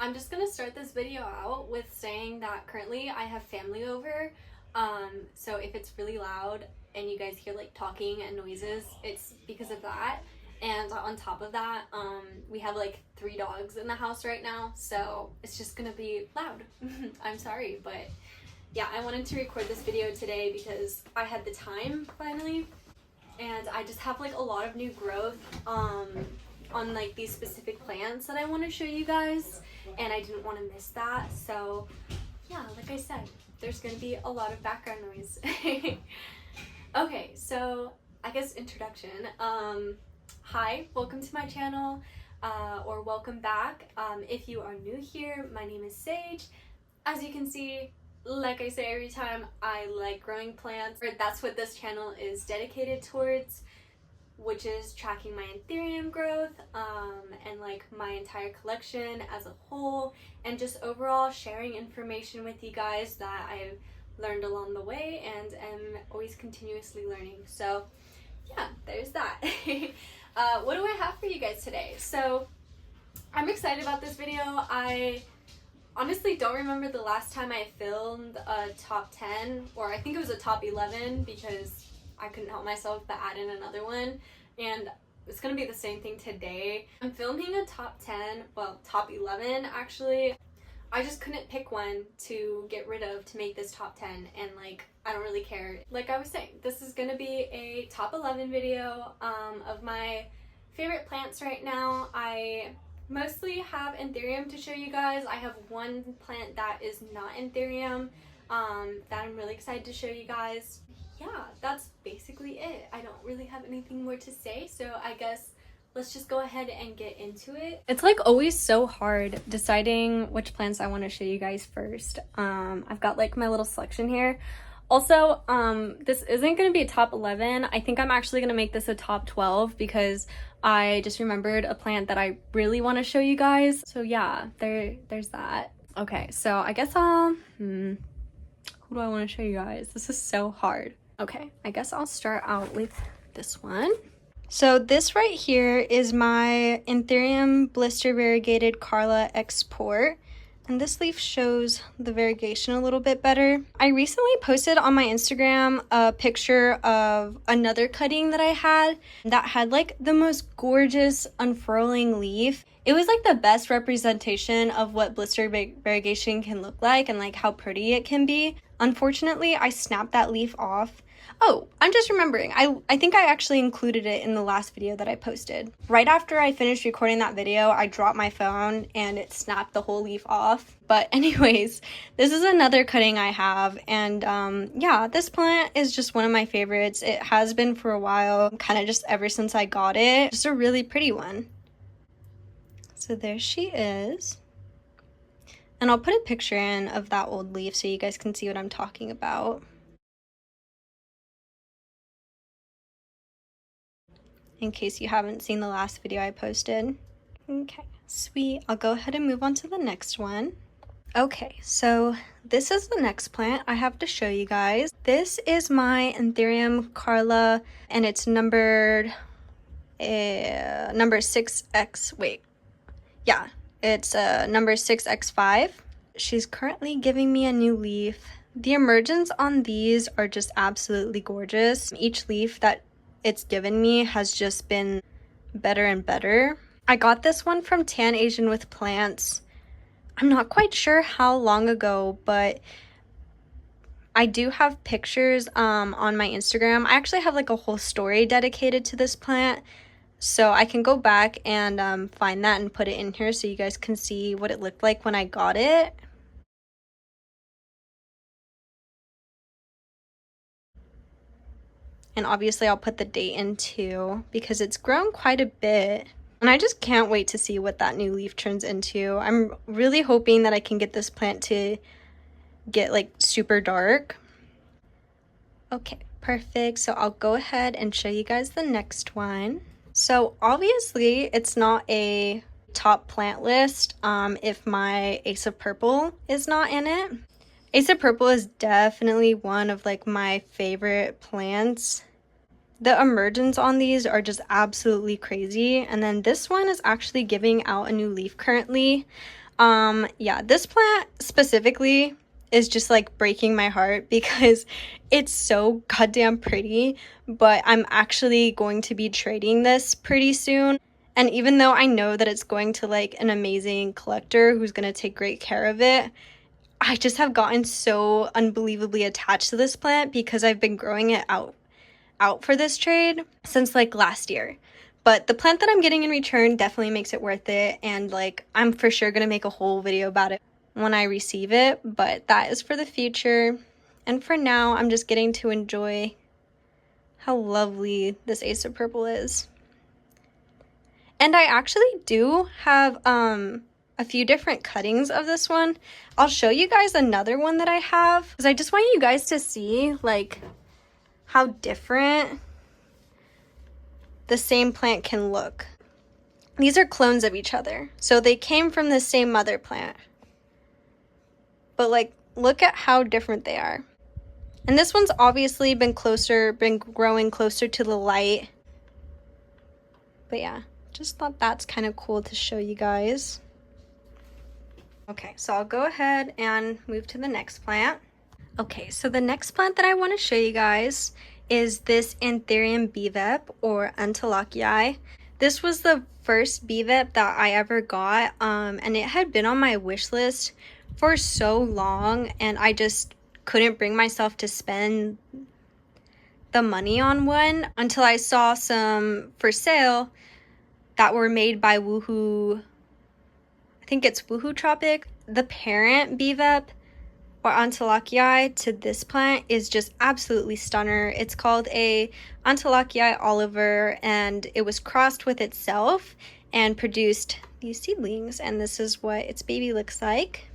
I'm just gonna start this video out with saying that currently I have family over. So if it's really loud and you guys hear like talking and noises, it's because of that. And on top of that, we have like 3 dogs in the house right now, so it's just gonna be loud. I'm sorry, but yeah, I wanted to record this video today because I had the time finally, and I just have like a lot of new growth on like these specific plants that I want to show you guys, and I didn't want to miss that. So yeah, like I said, there's gonna be a lot of background noise. Okay, so I guess introduction. Hi, welcome to my channel, or welcome back. If you are new here, my name is Sage. As you can see, like I say every time, I like growing plants, or that's what this channel is dedicated towards, which is tracking my anthurium growth, and like my entire collection as a whole, and just overall sharing information with you guys that I've learned along the way and am always continuously learning. So yeah, there's that. What do I have for you guys today? So I'm excited about this video. I honestly don't remember the last time I filmed a top 10, or I think it was a top 11, because I couldn't help myself but add in another one, and it's gonna be the same thing today. I'm filming a top 10, well, top 11 actually. I just couldn't pick one to get rid of to make this top 10, and like, I don't really care. Like I was saying, this is gonna be a top 11 video of my favorite plants right now. I mostly have anthurium to show you guys. I have one plant that is not anthurium that I'm really excited to show you guys. Yeah, that's basically it. I don't really have anything more to say, so I guess let's just go ahead and get into it. It's like always so hard deciding which plants I want to show you guys first. I've got like my little selection here. Also, this isn't going to be a top 11. I think I'm actually going to make this a top 12 because I just remembered a plant that I really want to show you guys. So yeah, there's that. Okay, so I guess who do I want to show you guys? This is so hard. Okay, I guess I'll start out with this one. So this right here is my anthurium blister variegated Carla export. And this leaf shows the variegation a little bit better. I recently posted on my Instagram a picture of another cutting that I had that had like the most gorgeous unfurling leaf. It was like the best representation of what blister variegation can look like and like how pretty it can be. Unfortunately, I snapped that leaf off. Oh, I'm just remembering. I think I actually included it in the last video that I posted. Right after I finished recording that video, I dropped my phone and it snapped the whole leaf off. But anyways, this is another cutting I have, and yeah, this plant is just one of my favorites. It has been for a while, kind of just ever since I got it. Just a really pretty one. So there she is. And I'll put a picture in of that old leaf so you guys can see what I'm talking about. In case you haven't seen the last video I posted. Okay, sweet. I'll go ahead and move on to the next one. Okay, so this is the next plant I have to show you guys. This is my anthurium Carla, and it's numbered number 6X, wait. Yeah, it's number 6X5. She's currently giving me a new leaf. The emergence on these are just absolutely gorgeous. Each leaf that it's given me has just been better and better. I got this one from Tan Asian with Plants. I'm not quite sure how long ago, but I do have pictures on my Instagram. I actually have like a whole story dedicated to this plant, so I can go back and find that and put it in here so you guys can see what it looked like when I got it. And obviously I'll put the date in too, because it's grown quite a bit. And I just can't wait to see what that new leaf turns into. I'm really hoping that I can get this plant to get like super dark. Okay, perfect. So I'll go ahead and show you guys the next one. So obviously it's not a top plant list if my Ace of Purple is not in it. Ace of Purple is definitely one of like my favorite plants. The emergence on these are just absolutely crazy. And then this one is actually giving out a new leaf currently. Yeah, this plant specifically is just like breaking my heart because it's so goddamn pretty, but I'm actually going to be trading this pretty soon. And even though I know that it's going to like an amazing collector who's going to take great care of it, I just have gotten so unbelievably attached to this plant because I've been growing it out for this trade since like last year. But the plant that I'm getting in return definitely makes it worth it, and like I'm for sure gonna make a whole video about it when I receive it, but that is for the future. And for now, I'm just getting to enjoy how lovely this Ace of Purple is. And I actually do have a few different cuttings of this one. I'll show you guys another one that I have because I just want you guys to see like how different the same plant can look. These are clones of each other, so they came from the same mother plant. But like, look at how different they are. And this one's obviously been growing closer to the light. But yeah, just thought that's kind of cool to show you guys. Okay, so I'll go ahead and move to the next plant. Okay, so the next plant that I want to show you guys is this anthurium bvep or anthurium. This was the first bvep that I ever got, and it had been on my wish list for so long, and I just couldn't bring myself to spend the money on one until I saw some for sale that were made by Woohoo. I think it's Woohoo Tropic. The parent bvep or anthurium to this plant is just absolutely stunner. It's called a anthurium Oliver, and it was crossed with itself and produced these seedlings, and this is what its baby looks like.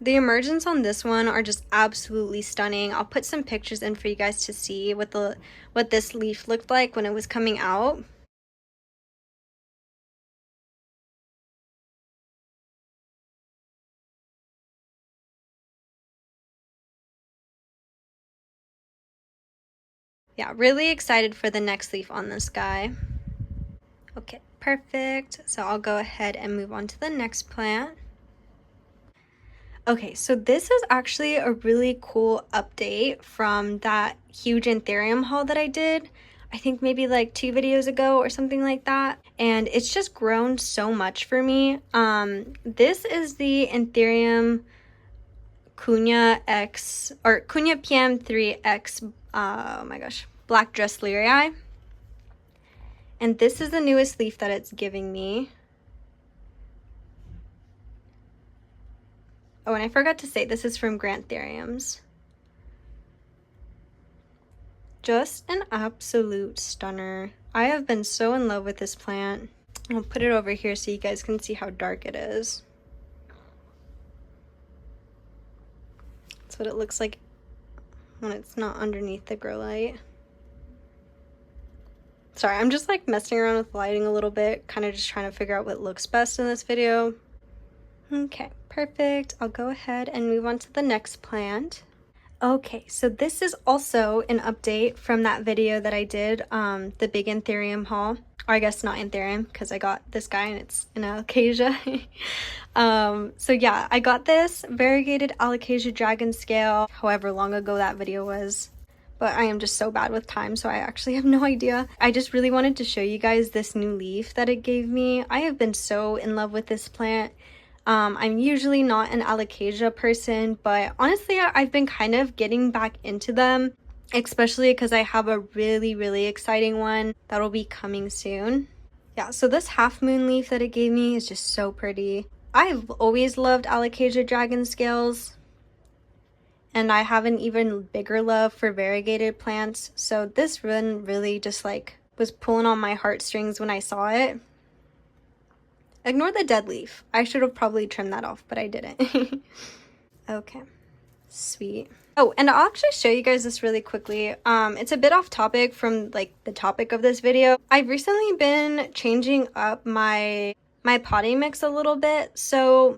The emergence on this one are just absolutely stunning. I'll put some pictures in for you guys to see what this leaf looked like when it was coming out. Yeah, really excited for the next leaf on this guy. Okay, perfect. So I'll go ahead and move on to the next plant. Okay, so this is actually a really cool update from that huge anthurium haul that I did. I think maybe like 2 videos ago or something like that. And it's just grown so much for me. This is the anthurium Cunha X or Cunha PM3X, oh my gosh, black dress lyrii. And this is the newest leaf that it's giving me. Oh, and I forgot to say, this is from Granthuriums. Just an absolute stunner. I have been so in love with this plant. I'll put it over here so you guys can see how dark it is. That's what it looks like when it's not underneath the grow light. Sorry, I'm just like messing around with lighting a little bit, kind of just trying to figure out what looks best in this video. Okay, perfect. I'll go ahead and move on to the next plant. Okay, so this is also an update from that video that I did, the big anthurium haul. Or I guess not anthurium, because I got this guy and it's an alocasia. So yeah, I got this variegated alocasia dragon scale, however long ago that video was. But I am just so bad with time, so I actually have no idea. I just really wanted to show you guys this new leaf that it gave me. I have been so in love with this plant. I'm usually not an alocasia person, but honestly, I've been kind of getting back into them, especially because I have a really exciting one that'll be coming soon. Yeah, so this half moon leaf that it gave me is just so pretty. I've always loved alocasia dragon scales, and I have an even bigger love for variegated plants, so this one really just like was pulling on my heartstrings when I saw it. Ignore the dead leaf. I should have probably trimmed that off, but I didn't. Okay, sweet. Oh, and I'll actually show you guys this really quickly. It's a bit off topic from like the topic of this video. I've recently been changing up my potting mix a little bit. So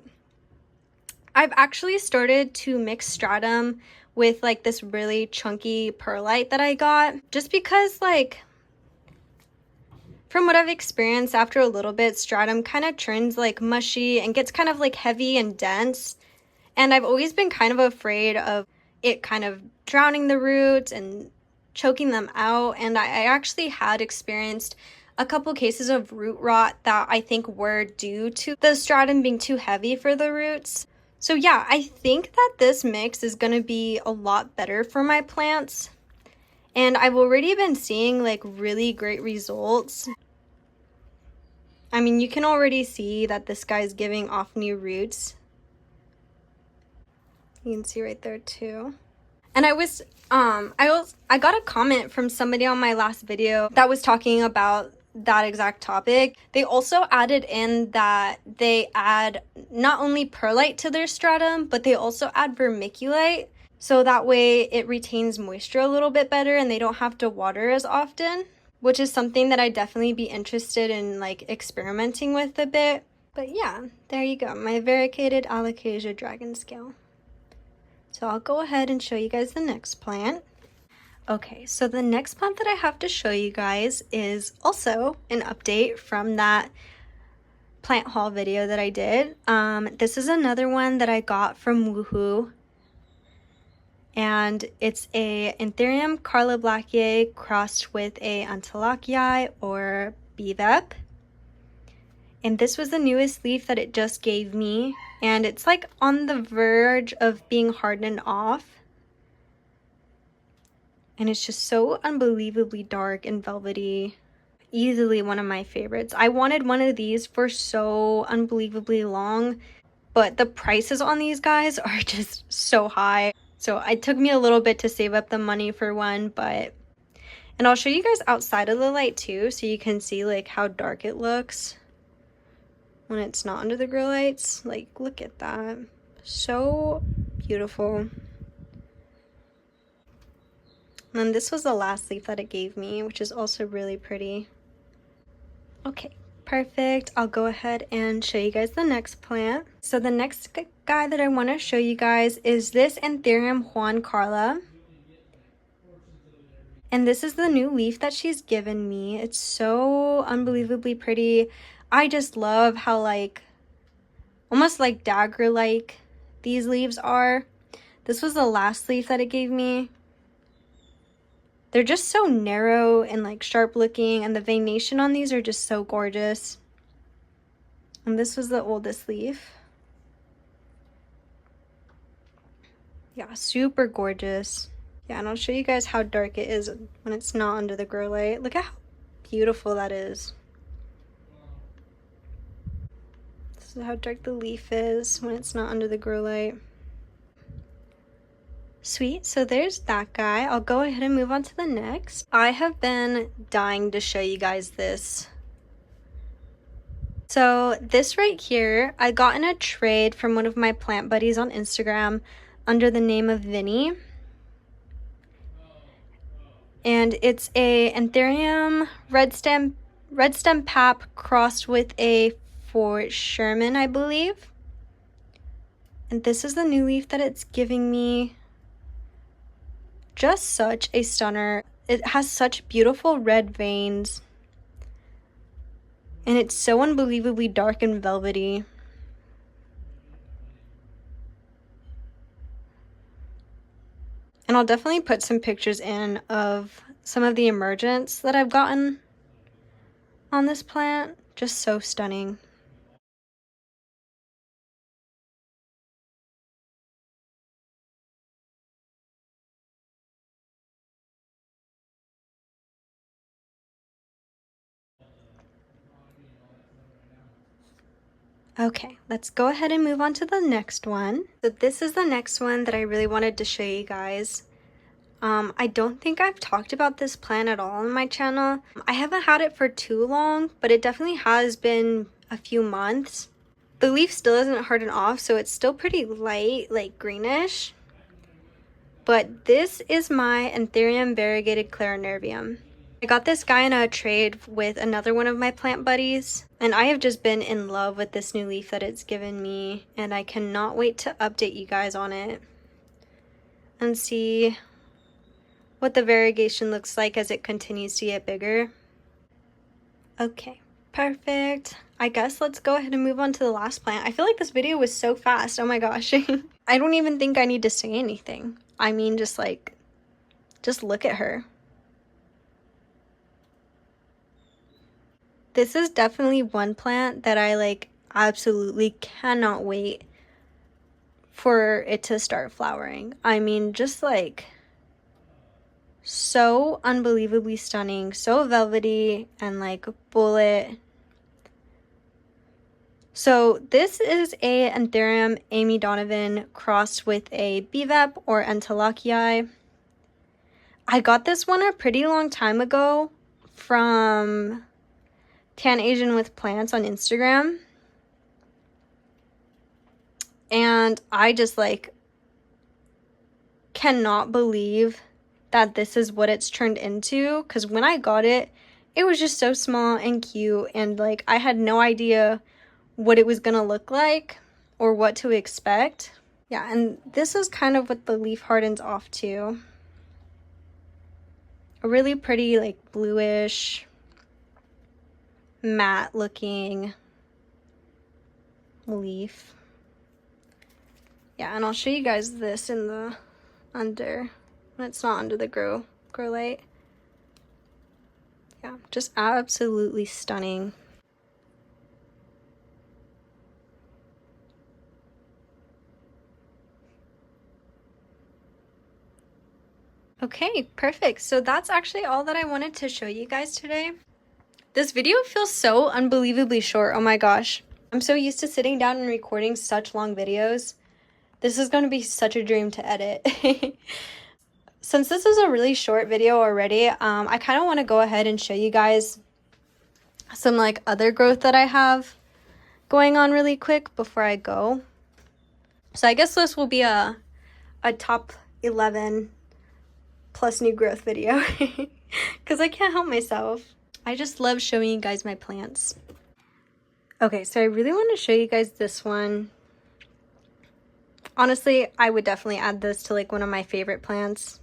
I've actually started to mix stratum with like this really chunky perlite that I got, just because like From what I've experienced, after a little bit, stratum kind of turns like mushy and gets kind of like heavy and dense. And I've always been kind of afraid of it kind of drowning the roots and choking them out. And I actually had experienced a couple cases of root rot that I think were due to the stratum being too heavy for the roots. So yeah, I think that this mix is going to be a lot better for my plants. And I've already been seeing like really great results. I mean, you can already see that this guy's giving off new roots. You can see right there too. And I got a comment from somebody on my last video that was talking about that exact topic. They also added in that they add not only perlite to their stratum, but they also add vermiculite. So that way it retains moisture a little bit better and they don't have to water as often, which is something that I'd definitely be interested in like experimenting with a bit. But yeah, there you go, my variegated alocasia dragon scale. So I'll go ahead and show you guys the next plant. Okay, so the next plant that I have to show you guys is also an update from that plant haul video that I did. This is another one that I got from Woohoo. And it's a anthurium carla blackiae crossed with a anthurium or bvep. And this was the newest leaf that it just gave me. And it's like on the verge of being hardened off. And it's just so unbelievably dark and velvety. Easily one of my favorites. I wanted one of these for so unbelievably long, but the prices on these guys are just so high. So it took me a little bit to save up the money for one, but... And I'll show you guys outside of the light too, so you can see like how dark it looks when it's not under the grow lights. Like, look at that. So beautiful. And then this was the last leaf that it gave me, which is also really pretty. Okay, perfect. I'll go ahead and show you guys the next plant. So the next guy that I want to show you guys is this anthurium Juan Carla. And this is the new leaf that she's given me. It's so unbelievably pretty. I just love how like almost like dagger like these leaves are. This was the last leaf that it gave me. They're just so narrow and like sharp looking, and the veination on these are just so gorgeous. And this was the oldest leaf. Yeah, super gorgeous. Yeah, and I'll show you guys how dark it is when it's not under the grow light. Look at how beautiful that is. This is how dark the leaf is when it's not under the grow light. Sweet, so there's that guy. I'll go ahead and move on to the next. I have been dying to show you guys this. So this right here, I got in a trade from one of my plant buddies on Instagram under the name of Vinny. And it's a anthurium red stem pap crossed with a Fort Sherman, I believe. And this is the new leaf that it's giving me. Just such a stunner. It has such beautiful red veins. And it's so unbelievably dark and velvety. And I'll definitely put some pictures in of some of the emergence that I've gotten on this plant. Just so stunning. Okay, let's go ahead and move on to the next one. So this is the next one that I really wanted to show you guys. I don't think I've talked about this plant at all on my channel. I haven't had it for too long, but it definitely has been a few months. The leaf still isn't hardened off, so it's still pretty light, like greenish. But this is my anthurium variegated clarinervium. I got this guy in a trade with another one of my plant buddies, and I have just been in love with this new leaf that it's given me, and I cannot wait to update you guys on it and see what the variegation looks like as it continues to get bigger. Okay, perfect. I guess let's go ahead and move on to the last plant. I feel like this video was so fast. Oh my gosh. I don't even think I need to say anything. I mean, just look at her. This is definitely one plant that I like absolutely cannot wait for it to start flowering. I mean, just like so unbelievably stunning, so velvety and like bullet. So this is a anthurium Amy Donovan crossed with a bvep or anthurium. I got this one a pretty long time ago from Tan Asian with Plants on Instagram. And I just like cannot believe that this is what it's turned into, because when I got it, it was just so small and cute, and like I had no idea what it was gonna look like or what to expect. Yeah, and this is kind of what the leaf hardens off to. A really pretty like bluish matte looking leaf. Yeah, and I'll show you guys this in the under when it's not under the grow light. Yeah, just absolutely stunning. Okay, perfect. So that's actually all that I wanted to show you guys today. This video feels so unbelievably short. Oh my gosh. I'm so used to sitting down and recording such long videos. This is going to be such a dream to edit. Since this is a really short video already, I kind of want to go ahead and show you guys some like other growth that I have going on really quick before I go. So I guess this will be a top 11 plus new growth video because I can't help myself. I just love showing you guys my plants. Okay, so I really want to show you guys this one. Honestly, I would definitely add this to like one of my favorite plants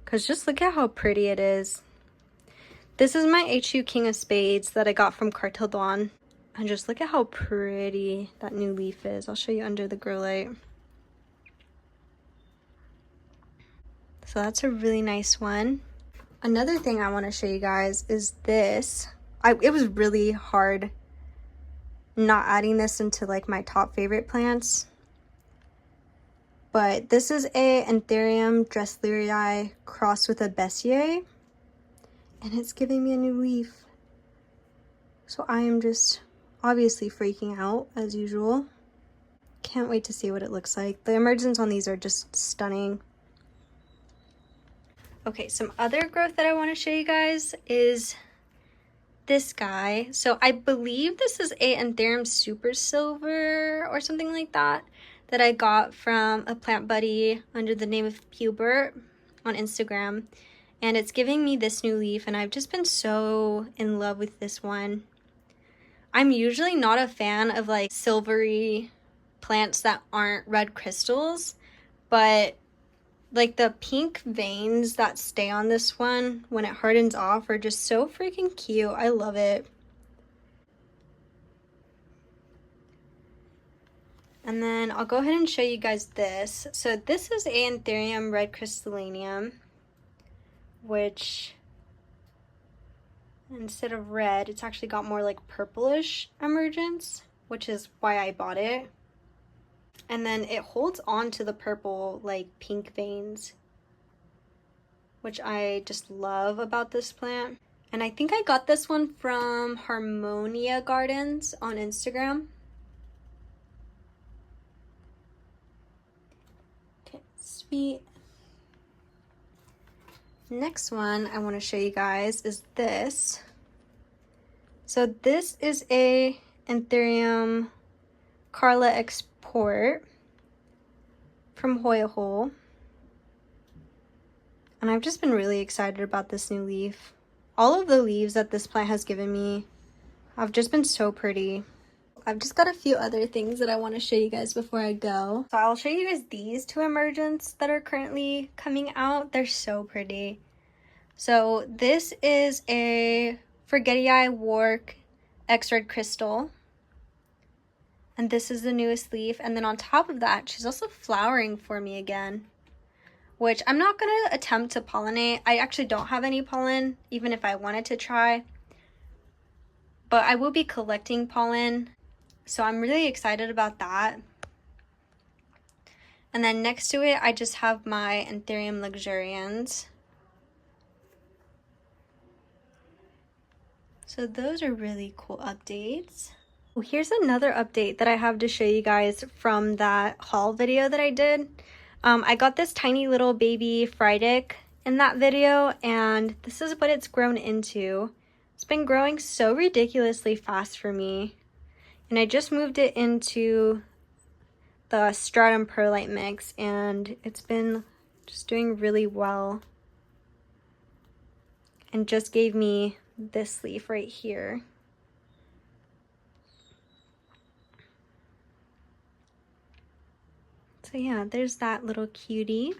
because just look at how pretty it is. This is my HU King of Spades that I got from Cartel Dawn. And just look at how pretty that new leaf is. I'll show you under the grow light. So that's a really nice one. Another thing I want to show you guys is this. It was really hard not adding this into like my top favorite plants. But this is a anthurium dresslerii crossed with a bessier. And it's giving me a new leaf. So I am just obviously freaking out as usual. Can't wait to see what it looks like. The emergence on these are just stunning. Okay, some other growth that I want to show you guys is this guy. So I believe this is a anthurium super silver or something like that I got from a plant buddy under the name of Hubert on Instagram. And it's giving me this new leaf, and I've just been so in love with this one. I'm usually not a fan of like silvery plants that aren't red crystals, but like the pink veins that stay on this one when it hardens off are just so freaking cute. I love it. And then I'll go ahead and show you guys this. So this is anthurium red crystallinium, which instead of red, it's actually got more like purplish emergence, which is why I bought it. And then it holds on to the purple like pink veins, which I just love about this plant. And I think I got this one from Harmonia Gardens on Instagram. Okay, sweet. Next one I want to show you guys is this. So this is a anthurium Carla Export from Hoya Hole. And I've just been really excited about this new leaf. All of the leaves that this plant has given me have just been so pretty. I've just got a few other things that I want to show you guys before I go. So I'll show you guys these two emergents that are currently coming out. They're so pretty. So this is a Variegated Work X Red Crystal. And this is the newest leaf. And then on top of that, she's also flowering for me again, which I'm not going to attempt to pollinate. I actually don't have any pollen, even if I wanted to try. But I will be collecting pollen, so I'm really excited about that. And then next to it, I just have my Anthurium luxurians. So those are really cool updates. Oh, here's another update that I have to show you guys from that haul video that I did. I got this tiny little baby Friedic in that video, and this is what it's grown into. It's been growing so ridiculously fast for me. And I just moved it into the stratum perlite mix, and it's been just doing really well. And just gave me this leaf right here. So yeah, there's that little cutie.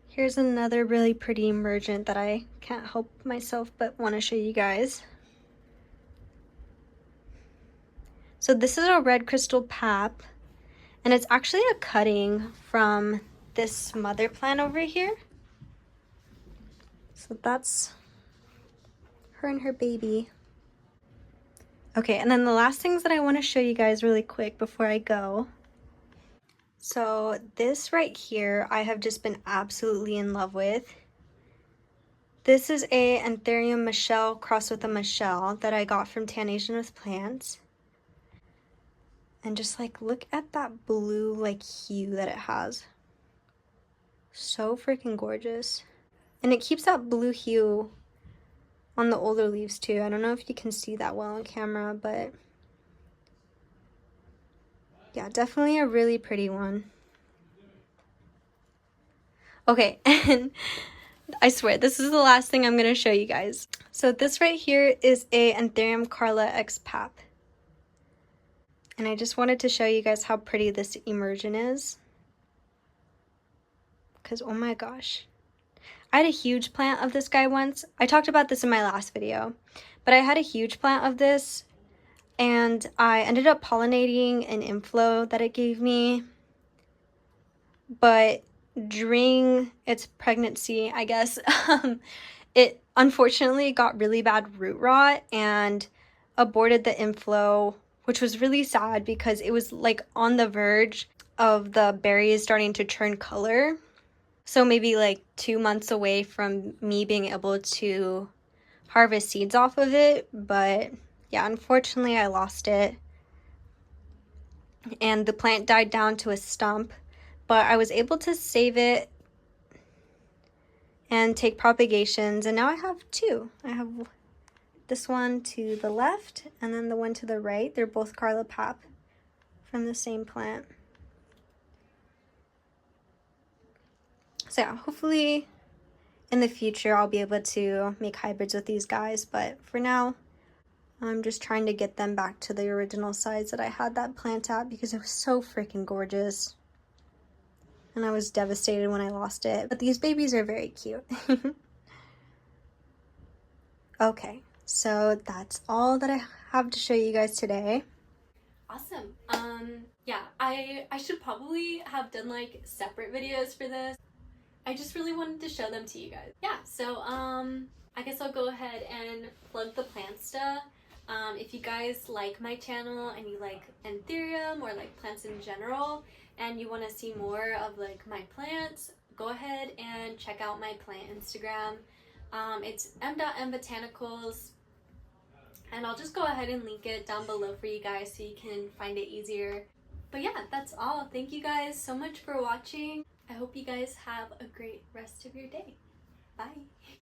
Here's another really pretty emergent that I can't help myself but want to show you guys. So this is a red crystal pap, and it's actually a cutting from this mother plant over here. So that's her and her baby. Okay, and then the last things that I want to show you guys really quick before I go. So this right here, I have just been absolutely in love with. This is a anthurium Michelle crossed with a Michelle that I got from Tan Asian with Plants. And just like, look at that blue like hue that it has. So freaking gorgeous. And it keeps that blue hue on the older leaves too. I don't know if you can see that well on camera, but yeah, definitely a really pretty one. Okay, and I swear, this is the last thing I'm going to show you guys. So this right here is a Anthurium Carla X Pap. And I just wanted to show you guys how pretty this emergent is. Because, oh my gosh. I had a huge plant of this guy once. I talked about this in my last video. But I had a huge plant of this. And I ended up pollinating an inflow that it gave me. But during its pregnancy, I guess, it unfortunately got really bad root rot and aborted the inflow, which was really sad because it was like on the verge of the berries starting to turn color. So maybe like 2 months away from me being able to harvest seeds off of it. But yeah, unfortunately I lost it. And the plant died down to a stump. But I was able to save it and take propagations, and now I have two. I have this one to the left and then the one to the right. They're both Carla Pap from the same plant. So yeah, hopefully in the future I'll be able to make hybrids with these guys, but for now I'm just trying to get them back to the original size that I had that plant at because it was so freaking gorgeous. And I was devastated when I lost it. But these babies are very cute. Okay, so that's all that I have to show you guys today. Awesome. Yeah, I should probably have done like separate videos for this. I just really wanted to show them to you guys. Yeah, so I guess I'll go ahead and plug the plantsta. If you guys like my channel and you like anthurium or like plants in general, and you want to see more of like my plants, go ahead and check out my plant Instagram. It's m.mbotanicals, and I'll just go ahead and link it down below for you guys so you can find it easier. But yeah, that's all. Thank you guys so much for watching. I hope you guys have a great rest of your day. Bye.